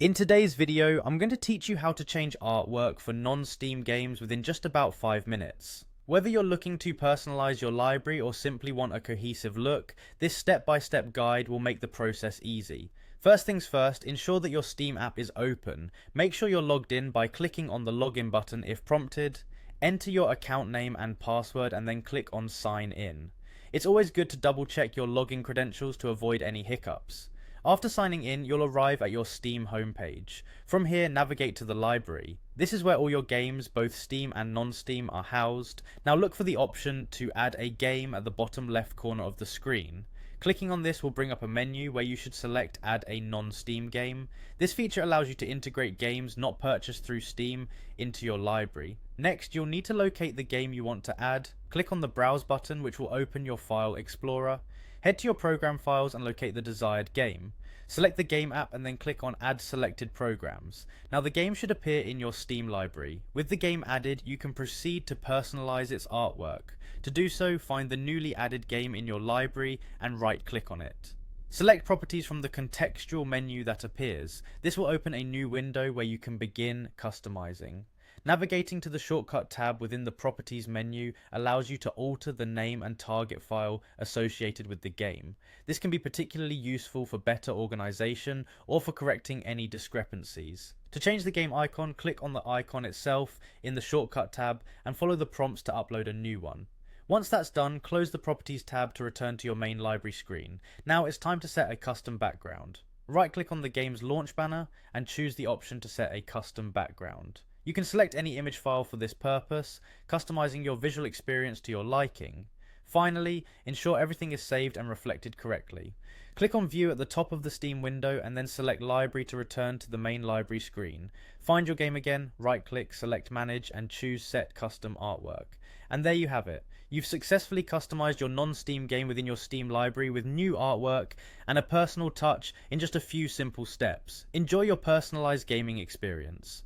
In today's video, I'm going to teach you how to change artwork for non-Steam games within just about 5 minutes. Whether you're looking to personalize your library or simply want a cohesive look, this step-by-step guide will make the process easy. First things first, ensure that your Steam app is open. Make sure you're logged in by clicking on the login button if prompted. Enter your account name and password and then click on sign in. It's always good to double check your login credentials to avoid any hiccups. After signing in, you'll arrive at your Steam homepage. From here, navigate to the library. This is where all your games, both Steam and non-Steam, are housed. Now look for the option to add a game at the bottom left corner of the screen. Clicking on this will bring up a menu where you should select add a non-Steam game. This feature allows you to integrate games not purchased through Steam into your library. Next, you'll need to locate the game you want to add. Click on the browse button, which will open your file explorer. Head to your program files and locate the desired game. Select the game app and then click on add selected programs. Now the game should appear in your Steam library. With the game added, you can proceed to personalize its artwork. To do so, find the newly added game in your library and right click on it. Select properties from the contextual menu that appears. This will open a new window where you can begin customizing. Navigating to the shortcut tab within the properties menu allows you to alter the name and target file associated with the game. This can be particularly useful for better organization or for correcting any discrepancies. To change the game icon, click on the icon itself in the shortcut tab and follow the prompts to upload a new one. Once that's done, close the properties tab to return to your main library screen. Now it's time to set a custom background. Right click on the game's launch banner and choose the option to set a custom background. You can select any image file for this purpose, customizing your visual experience to your liking. Finally, ensure everything is saved and reflected correctly. Click on View at the top of the Steam window and then select Library to return to the main library screen. Find your game again, right-click, select Manage and choose Set Custom Artwork. And there you have it. You've successfully customized your non-Steam game within your Steam library with new artwork and a personal touch in just a few simple steps. Enjoy your personalized gaming experience.